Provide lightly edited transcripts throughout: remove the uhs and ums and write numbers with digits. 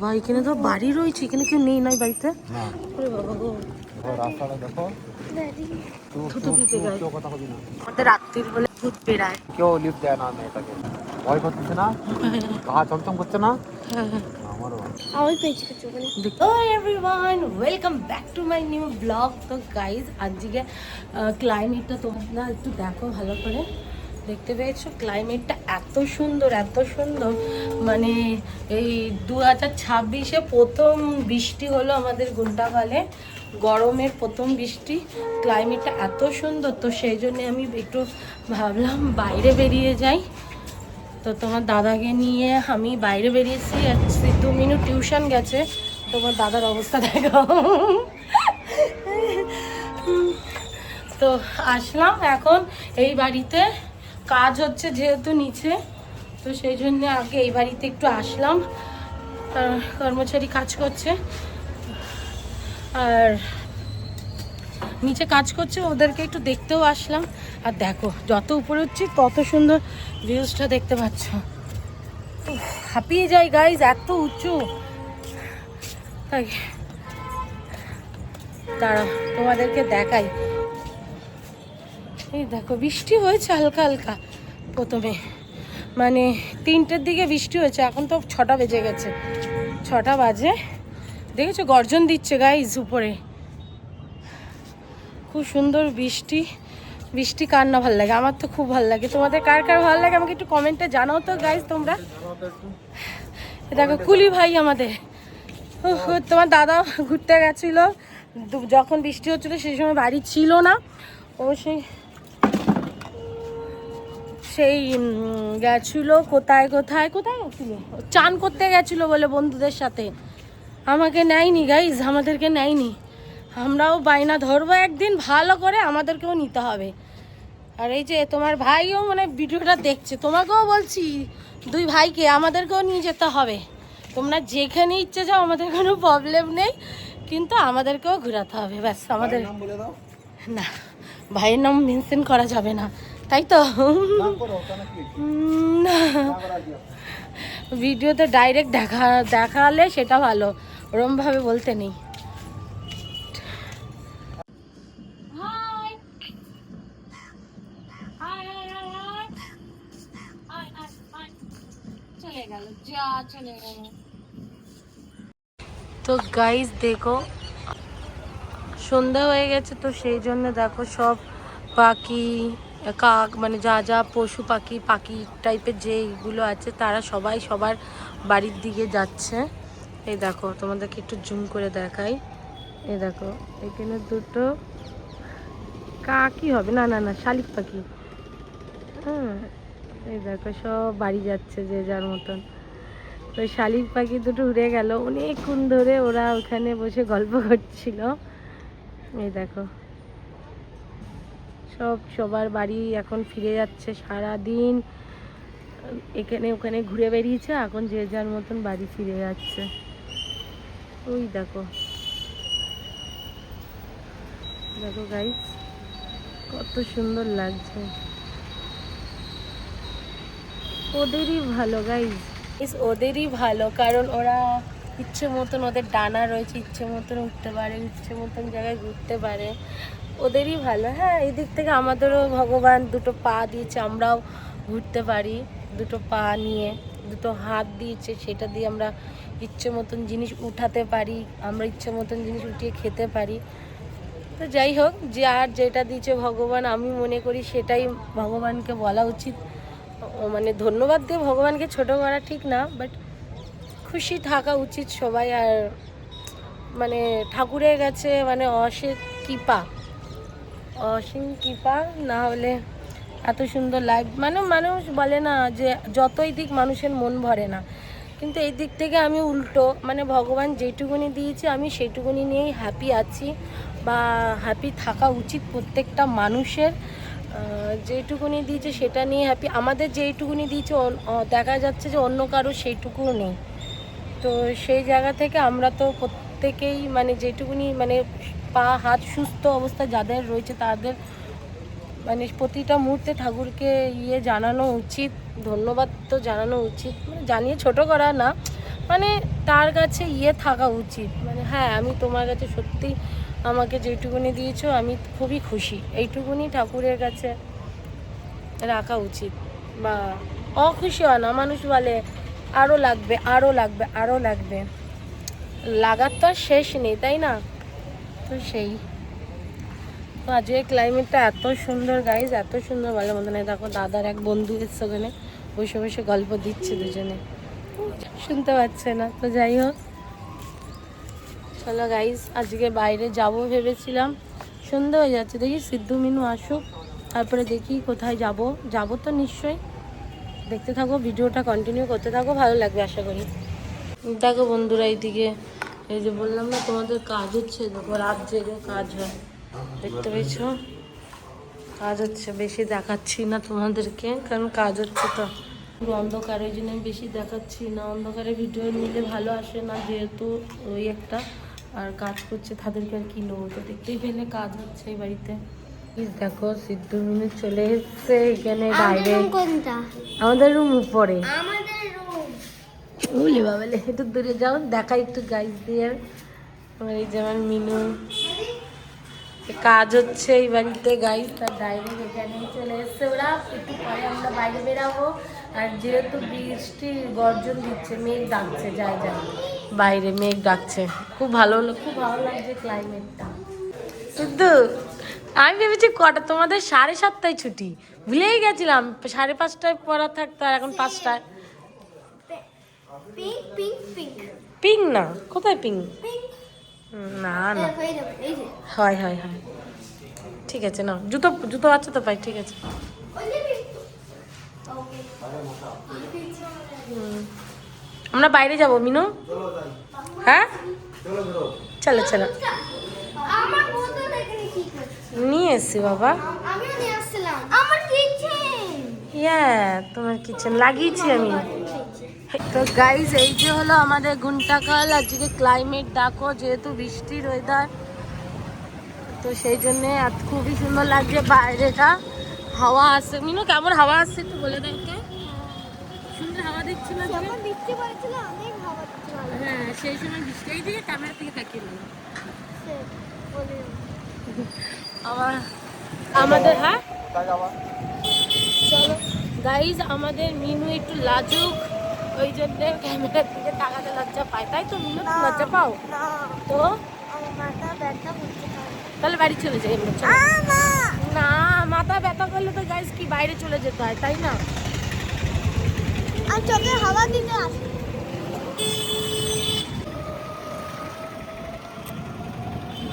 বা এখানে তো বাড়ি রয়েছে, এখানে কেউ নেই নাই বাড়িতে? না ওরে বাবা গো, রাস্তাটা দেখো থুতু দিতে গায়। আমাদের রাত্রির বলে ভূত বেড়ায়। কেউ লিফট দেয় না মেয়েটাকে, ভয় করতেছে না, গা চমচম করছে না আমারও। Hello everyone, welcome back to my new vlog. তো গাইজ আজকে ক্লাইমেটটা তোমরা একটু দেখো ভালো করে। দেখতে পেয়েছো ক্লাইমেটটা এত সুন্দর এত সুন্দর, মানে এই 2026-এ প্রথম বৃষ্টি হলো আমাদের গুন্ডাপালে, গরমের প্রথম বৃষ্টি। ক্লাইমেটটা এত সুন্দর, তো সেই জন্য আমি একটু ভাবলাম বাইরে বেরিয়ে যাই। তো তোমার দাদাকে নিয়ে আমি বাইরে বেরিয়েছি। 2 মিনিট টিউশন গেছে, তোমার দাদার অবস্থা দেখো। তো আসলাম এখন এই বাড়িতে, কাজ হচ্ছে যেহেতু নিচে, তো সেই জন্য আগে এই বাড়িতে একটু আসলাম। কর্মচারী কাজ করছে আর নিচে কাজ করছে, ওদেরকে একটু দেখতেও আসলাম। আর দেখো যত উপরে উঠছি তত সুন্দর ভিউজটা দেখতে পাচ্ছ। হাঁপিয়ে যায় গাইজ, এত উঁচু। তাই দাঁড়াও তোমাদেরকে দেখাই। এই দেখো বৃষ্টি হয়েছে হালকা হালকা, প্রথমে মানে 3টের দিকে বৃষ্টি হয়েছে, এখন তো 6টা বেজে গেছে, 6টা বাজে। দেখেছো গর্জন দিচ্ছে গাইজ উপরে, খুব সুন্দর বৃষ্টি। বৃষ্টি কার না ভালো লাগে, আমার তো খুব ভালো লাগে। তোমাদের কার কার ভালো লাগে আমাকে একটু কমেন্টে জানাও তো গাইজ তোমরা। দেখো কুলি ভাই আমাদের, তোমার দাদা ঘুরতে গেছিলো যখন বৃষ্টি হচ্ছিলো, সেই সময় বাড়ি ছিল না। ও সেই গেছিলো কোথায় কোথায় কোথায় গেছিলো, চান করতে গেছিলো বলে বন্ধুদের সাথে। আমাকে নেয়নি গাইজ, আমাদেরকে নেয়নি। আমরাও বায়না ধরবো একদিন ভালো করে, আমাদেরকেও নিতে হবে। আর এই যে তোমার ভাইও মানে ভিডিওটা দেখছে, তোমাকেও বলছি 2 ভাইকে আমাদেরকেও নিয়ে যেতে হবে। তোমরা যেখানে ইচ্ছে যাও, আমাদের কোনো প্রবলেম নেই, কিন্তু আমাদেরকেও ঘোরাতে হবে ব্যাস। আমাদের না, ভাইয়ের নাম মেনশন করা যাবে না, তাই তো? ভিডিওতে ডাইরেক্ট দেখালে সেটা ভালো, ওরমভাবে বলতে নেই। তো গাইজ দেখো সন্ধ্যা হয়ে গেছে, তো সেই জন্য দেখো সব পাখি কাক মানে যা যা পশু পাখি পাখি টাইপের যেগুলো আছে, তারা সবাই সবার বাড়ির দিকে যাচ্ছে। এই দেখো তোমাদেরকে একটু জুম করে দেখাই। এই দেখো এখানে 2টো কাকই হবে, না না না শালিক পাখি। হ্যাঁ এই দেখো সব বাড়ি যাচ্ছে যে যার মতন। তো শালিক পাখি 2টো উড়ে গেল, অনেকক্ষণ ধরে ওরা ওখানে বসে গল্প করছিল। এই দেখো সব সবার বাড়ি এখন ফিরে যাচ্ছে, সারা দিন এখানে ওখানে ঘুরে বেরিয়েছে, এখন যে যার মতন বাড়ি ফিরে যাচ্ছে। ওই দেখো দেখো গাইস কত সুন্দর লাগছে, ওদেরই ভালো গাইস, ওদেরই ভালো, কারণ ওরা ইচ্ছে মতন, ওদের ডানা রয়েছে, ইচ্ছে মতন উঠতে পারে, ইচ্ছে মতন জায়গায় ঘুরতে পারে, ওদেরই ভালো। হ্যাঁ এই দিক থেকে আমাদেরও ভগবান 2টো পা দিয়েছে, আমরাও ঘুরতে পারি 2টো পা নিয়ে, 2টো হাত দিয়েছে, সেটা দিয়ে আমরা ইচ্ছে মতন জিনিস উঠাতে পারি, আমরা ইচ্ছে মতন জিনিস উঠিয়ে খেতে পারি। তো যাই হোক, যে আর যেটা দিয়েছে ভগবান, আমি মনে করি সেটাই ভগবানকে বলা উচিত। মানে ধন্যবাদ দিয়ে ভগবানকে ছোট করা ঠিক না, বাট খুশি থাকা উচিত সবাই। আর মানে ঠাকুরের কাছে মানে অসীম কৃপা না হলে এত সুন্দর লাইফ, মানে মানুষ বলে না যে যতই দিক মানুষের মন ভরে না, কিন্তু এই দিক থেকে আমি উল্টো, মানে ভগবান যেটুকুনি দিয়েছে আমি সেইটুকুনি নিয়েই হ্যাপি আছি, বা হ্যাপি থাকা উচিত প্রত্যেকটা মানুষের। যেটুকুনি দিয়েছে সেটা নিয়ে হ্যাপি, আমাদের যেইটুকুনি দিয়েছে দেখা যাচ্ছে যে অন্য কারো সেইটুকুও নেই। তো সেই জায়গা থেকে আমরা তো প্রত্যেকেই মানে যেটুকুনি মানে পা হাত সুস্থ অবস্থা যাদের রয়েছে, তাদের মানে প্রতিটা মুহূর্তে ঠাকুরকে জানানো উচিত, ধন্যবাদ তো জানানো উচিত, মানে জানিয়ে ছোট করা না, মানে তার কাছে থাকা উচিত, মানে হ্যাঁ আমি তোমার কাছে সত্যি আমাকে যেটুকুনি দিয়েছো আমি খুবই খুশি, এইটুকুনি ঠাকুরের কাছে রাখা উচিত। বা অখুশি হয় না, মানুষ বলে আরও লাগবে আরও লাগবে আরও লাগবে, লাগার তো আর শেষ নেই তাই না? তো সেই তো আজকে ক্লাইমেটটা এত সুন্দর গাইজ, এত সুন্দর বলে মতো নেই। দেখো দাদার এক বন্ধু এসছে ওখানে, বসে বসে গল্প দিচ্ছে দুজনে, শুনতে পাচ্ছে না। তো যাই হোক চলো গাইজ, আজকে বাইরে যাব ভেবেছিলাম, সন্ধে হয়ে যাচ্ছে, দেখি সিদ্ধু মিনু আসুক তারপরে দেখি কোথায় যাব। যাব তো নিশ্চয়ই, দেখতে থাকো ভিডিওটা, কন্টিনিউ করতে থাকো, ভালো লাগবে আশা করি। দেখো বন্ধুরা এইদিকে এই যে বললাম না তোমাদের কাজ হচ্ছে, দেখো রাত জেগে কাজ হয়, দেখতে পেয়েছো কাজ হচ্ছে। বেশি দেখাচ্ছি না তোমাদেরকে কারণ কাজ হচ্ছে, তো পুরো অন্ধকার, ওই জন্য আমি বেশি দেখাচ্ছি না। অন্ধকারে ভিডিও নিলে ভালো আসে না, যেহেতু ওই একটা আর কাজ করছে তাদেরকে আর কি নেবো, তো দেখতেই পেলে কাজ হচ্ছে এই বাড়িতে। দেখো সিদ্ধু মিনু চলে এসছে এখানে বাইরে। আমাদের রুম উপরে, বলে বাবালে একটু দূরে যাও, দেখাই একটু গাইজ দিয়ে। আমার এই যেমন মিনু কাজ হচ্ছে এই বাড়িতে গাইজ, তার ডাইরেক্ট এখানেই চলে এসছে ওরা। একটু পরে আমরা বাইরে বেরাবো, আর যেহেতু বৃষ্টির গর্জন দিচ্ছে, মেঘ ডাকছে, যায় যায় বাইরে মেঘ ডাকছে, খুব ভালো হলো, খুব ভালো লাগছে ক্লাইমেটটা। শুধু আমি ভেবেছি কটা তোমাদের 7:30টায় ছুটি, ভুলেই গেছিলাম 5:30টায় পড়া থাকতো, আর এখন 5টায়। পিঙ্ক না, কোথায় পিঙ্ক? না না, হয় হয় হয়, ঠিক আছে না, জুতো জুতো আছে তো পাই, ঠিক আছে। আমরা বাইরে যাব মিনু, হ্যাঁ চলো চলো, নিয়ে এসছি বাবা। তোমার কিচেন লাগিয়েছি আমি। তো গাইজ এই যে হলো আমাদের গুন্টাকাল, আজকে ক্লাইমেট দেখো, যেহেতু বৃষ্টির ওয়েদার, তো সেই জন্যে খুবই সুন্দর লাগছে বাইরেটা, হাওয়া আসছে। মিনু কেমন হাওয়া আসছে একটু বলে দাও তো। সুন্দর হাওয়া দিচ্ছি না? হ্যাঁ সেই সময় বৃষ্টি, এই দিকে ক্যামেরা থেকে তাকিয়ে নেই আমার আমাদের। হ্যাঁ চলো গাইজ, আমাদের মিনু একটু লাজুক, ওই জন্য ক্যামেরার দিকে তাকাতে লজ্জা পায়, তাই তো মিনু? লজ্জা পাও তো? তাহলে বাড়ি চলে যাই আমরা, চলো। না মাথা ব্যথা করলে তো গাইজ কি বাইরে চলে যেতে হয় তাই না? আর চোখে হাওয়া দিতে আসে।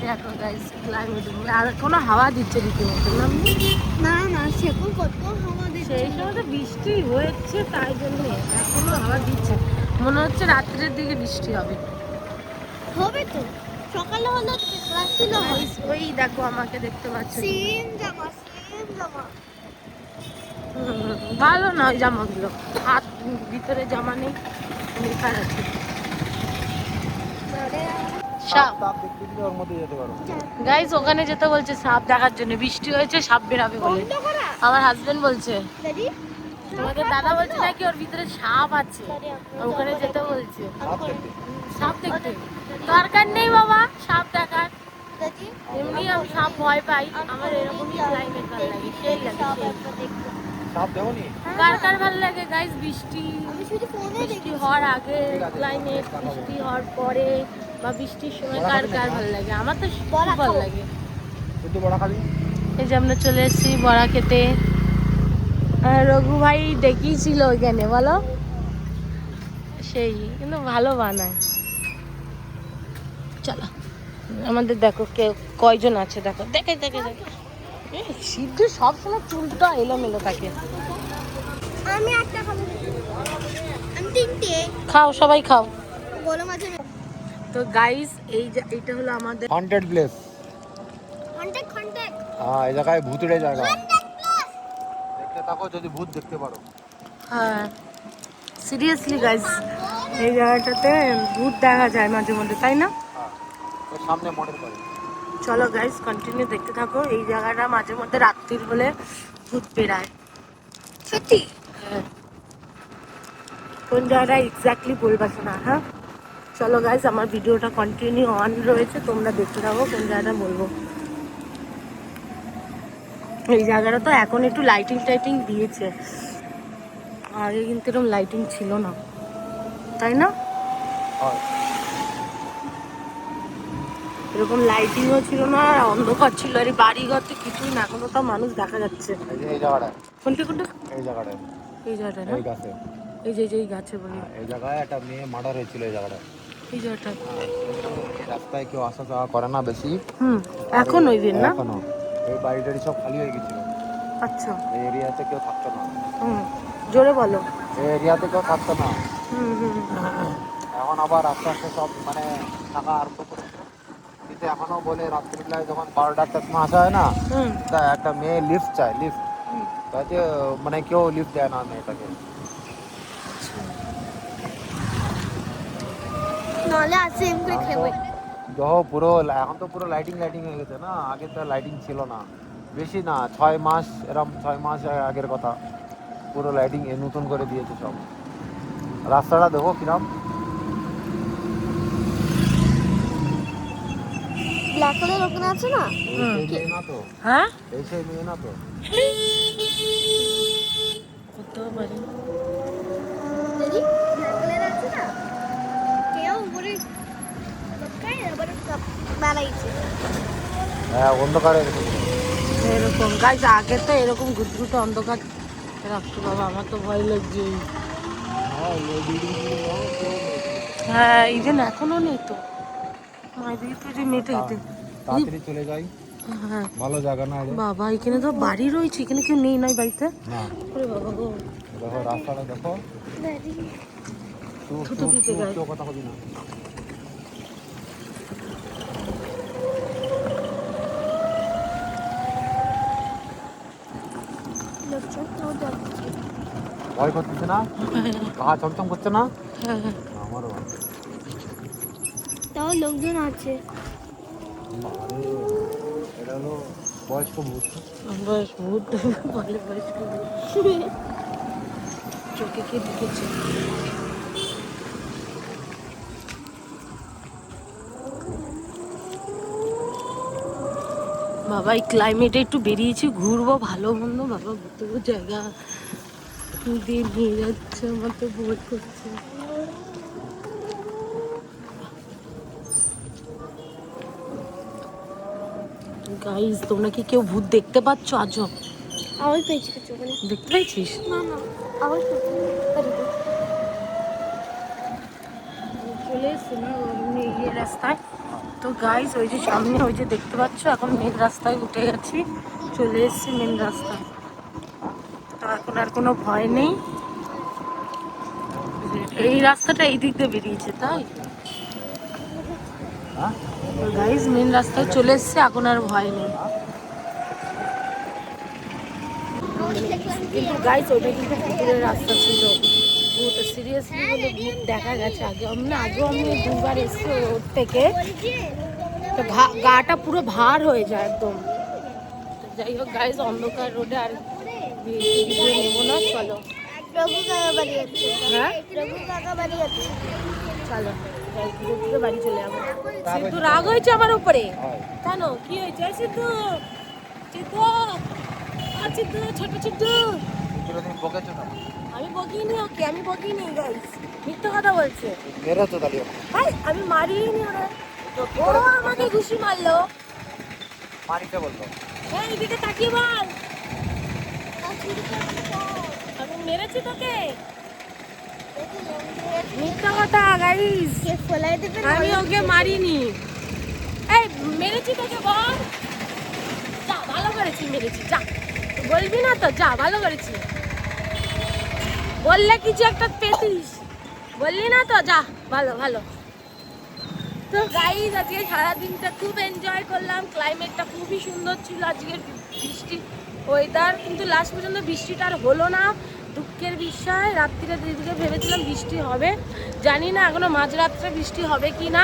দেখো গাইজ ক্লাইমেট, আর কোনো হাওয়া দিচ্ছে রীতিমতো না? না সেরকম কত হাওয়া দিচ্ছে, সেই সময় তো বৃষ্টি হয়েছে তাই জন্য এখনো হাওয়া দিচ্ছে, মনে হচ্ছে রাত্রের দিকে বৃষ্টি হবে। হবে তো, সকালে হলে ওই দেখো আমাকে দেখতে পাচ্ছ, ভালো না ওই জামাগুলো, হাত ভিতরে জামা নেই, বেকার আছে। গাইস ওখানে যেতে বলছে সাপ দেখার জন্য, বৃষ্টি হয়েছে সাপ বেরাবে বলে আমার হাজবেন্ড বলছে। তোমাদের দাদা বলছে নাকি ওর ভিতরে সাপ আছে, ওখানে যেতে বলছে। সাপ দেখতে দরকার নেই বাবা, সাপ দেখার, এমনি আমি সাপ ভয় পাই, আমার এরকমই ক্লাইমেট ভালো লাগে, সেই লাগে। কার কার ভালো লাগে গাইস বৃষ্টি? বৃষ্টি হওয়ার আগে ক্লাইমেট, বৃষ্টি হওয়ার পরে বা বৃষ্টির সময় কার কার ভালো লাগে? আমার তো ভালো লাগে। এই যে আমরা চলে এসেছি বড়া খেতে, রঘু ভাই ডেকেছিল ওইখানে, বলো সেই, কিন্তু ভালো বানায়। চলো আমাদের দেখো কে কয়জন আছে, দেখো দেখে দেখে দেখে, সিদ্ধু সবসময় চুলটা এলোমেলো থাকে। আমি একটা খাবো, আমি তিনটে। খাও সবাই খাও। তো গাইস এইটা হলো আমাদের হন্টেড প্লেস। হ্যাঁ এই জায়গায় ভূতের জায়গা, দেখতে থাকো যদি ভূত দেখতে পারো। হ্যাঁ সিরিয়াসলি গাইস, এই জায়গাটাতে ভূত দেখা যায় মাঝে মধ্যে, তাই না? ওর সামনে মডেল করে। চলো গাইস কন্টিনিউ দেখতে থাকো, এই জায়গাটা মাঝে মধ্যে রাত্রির হলে ভূত বেরায়, সত্যি। হ্যাঁ কোন জায়গাটা এক্স্যাক্টলি বলবা না, হ্যাঁ? চলো গাইস, আমার ভিডিওটা কন্টিনিউ অন রয়েছে, তোমরা দেখতে থাকো কোন জায়গাটা বলবো। এই জায়গাটা তো এখন একটু লাইটিং টাইটিং দিয়েছে, আগে কিন্তু এরকম লাইটিং ছিল না, তাই না? হয়। এরকম লাইটিংও ছিল না, আর অন্ধকার ছিল, আর এই বাড়িঘর তো কিছুই না, এখনো তো মানুষ দেখা যাচ্ছে। এই যে এই জায়গাটা, কোনটা কোনটা? এই জায়গাটায়, এই জায়গাটা না? এই গাছে, এই যে এই গাছে বলি, এই জায়গায় একটা মেয়ে মার্ডার হয়েছিল এই জায়গাটায়। এই জায়গাটা। এই রাস্তায় কেউ আসা যাওয়া করে না বেশি। এখন ওই দিন না? এখনো এই বাড়িটারি সব খালি হয়ে গেছিল। আচ্ছা। এই এরিয়াতে কেউ থাকতো না। জোরে বলো। এই এরিয়াতে কেউ থাকতো না। হুম। এখন আবার আস্তে আস্তে সব মানে থাকা আরম্ভ করেছে। কিন্তু এখনো বলে রাত্রিবেলায় যখন 12টা-1টার সময় আসা হয় না, তা একটা মেয়ে লিফট চায়, লিফট। তাতে মানে কেউ লিফট দেয় না মেয়েটাকে। নাহলে আসে এমনি খেবে। পুরো এখন তো পুরো লাইটিং লাইটিং হয়ে গেছে না, আগে তো লাইটিং ছিল না বেশি না, 6 মাস, এরকম 6 মাস আগের কথা। পুরো লাইটিং নতুন করে দিয়েছে সব। রাস্তাটা দেখো কিরম। ব্ল্যাক কালার ওখানে আছে না? এই মেয়ে না তো, হ্যাঁ, এই সেই মেয়ে না তো। করতেও পারি। দেখি ব্ল্যাক কালার আছে না? কেউ উপরে লটকায় আবার বানাইছে। হ্যাঁ, অন্ধকারে এরকম গাইজ, আগে তো এরকম ঘুটঘুটে অন্ধকার রাখতো, বাবা আমার তো ভয় লাগছে। হ্যাঁ, ইভেন এখনো নেই তো, তাড়াতাড়ি চলে যাই, হ্যাঁ ভালো জায়গা না। বাবা, এখানে তো বাড়ি রয়েছে, এখানে কেউ নেই নয় বাড়িতে? না, ওরে বাবা গো, দেখো রাস্তাটা দেখো। থুতু দিতে গায়ে। কেউ কথা বলি না। ভয় করতেছে না? গা চমচম করছে না? আমারও। তাও লোকজন আছে। আরে এটা হলো বয়স্ক ভূত। বয়স ভূত বলে, বয়স্ক ভূত। চোখে কে ঢুকেছে? বাবা, এই ক্লাইমেটে একটু বেরিয়েছি, ঘুরবো ভালো মন্দ, বাবা ঘুরতে জায়গা দিয়ে নিয়ে যাচ্ছে, আমার তো ভয় করছে। গাইস, তোমরা কি কেউ ভূত দেখতে পাচ্ছ আজও? আওয়াজ পেয়েছি কিছু ওখানে। দেখতে পেয়েছিস? না না, আওয়াজ পেয়েছি। চলে এসছি না এই রাস্তায় তো গাইস, ওই যে সামনে ওই যে দেখতে পাচ্ছ, এখন মেন রাস্তায় উঠে গেছি, চলে এসছি মেন রাস্তায়। তো এখন আর কোনো ভয় নেই, এই রাস্তাটা এই দিক দিয়ে বেরিয়েছে তাই গাইস, মেন রাস্তায় চলে এসছে, এখন আর ভয় নেই। কিন্তু গাইস, ওটা কিন্তু ভূতের রাস্তা ছিল, ভূত সিরিয়াসলি বলে ভূত দেখা গেছে আগে। আগেও আমি 2বার এসছি ওর থেকে, তো গাটা পুরো ভার হয়ে যায় একদম। যাই হোক গাইস, অন্ধকার রোডে আর ভিডিও নেবো না, চলো। রঘু কাকা বাড়ি আছে। হ্যাঁ, রঘু কাকা বাড়ি আছে। চলো ঘুরে বাড়ি চলে যাবো। সিদ্ধু রাগ হয়েছে আমার উপরে? কেন, কি হয়েছে? সিদ্ধু, সিদ্ধু, সিদ্ধু, ছোট সিদ্ধু। আমি বকিনি ওকে, আমি বকিনি গাইস, মিথ্যে কথা বলছে। মেরেছো তাহলে? ভাই আমি মারিনি ওরা, ও আমাকে ঘুষি মারলো। মারিতে বললো? হ্যাঁ, এদিকে তাকিয়ে বল, আমি মেরেছি তোকে? মিথ্যা কথা গাইস, কে ফলাই দেবে? আমি ওকে মারিনি। এই মেরেছি তোকে বল, যা ভালো করেছি, মেরেছি যা, বলবি না তো, যা ভালো করেছি, বললে কিছু একটা পেতিস, বললি না তো, যা ভালো ভালো। তো গাইস, আজকে সারাদিনটা খুব এনজয় করলাম, ক্লাইমেটটা খুবই সুন্দর ছিল আজকের, বৃষ্টি ওয়েদার, কিন্তু লাস্ট পর্যন্ত বৃষ্টিটা আর হলো না, দুঃখের বিষয়। রাত্রিরে দিদিকে ভেবেছিলাম বৃষ্টি হবে, জানি না এখনো মাঝরাত্রে বৃষ্টি হবে কি না,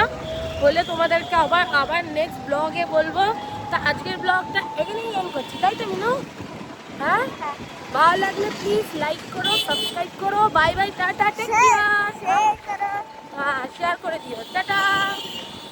হলে তোমাদেরকে আবার নেক্সট ব্লগে বলবো। তা আজকের ব্লগটা এখানেই এন্ড করছি, তাই তো মিনু? হ্যাঁ, ভালো লাগলে প্লিজ লাইক করো, সাবস্ক্রাইব করো। Bye bye, tata, take care. Share করো। হ্যাঁ, শেয়ার করে দিও। টাটা।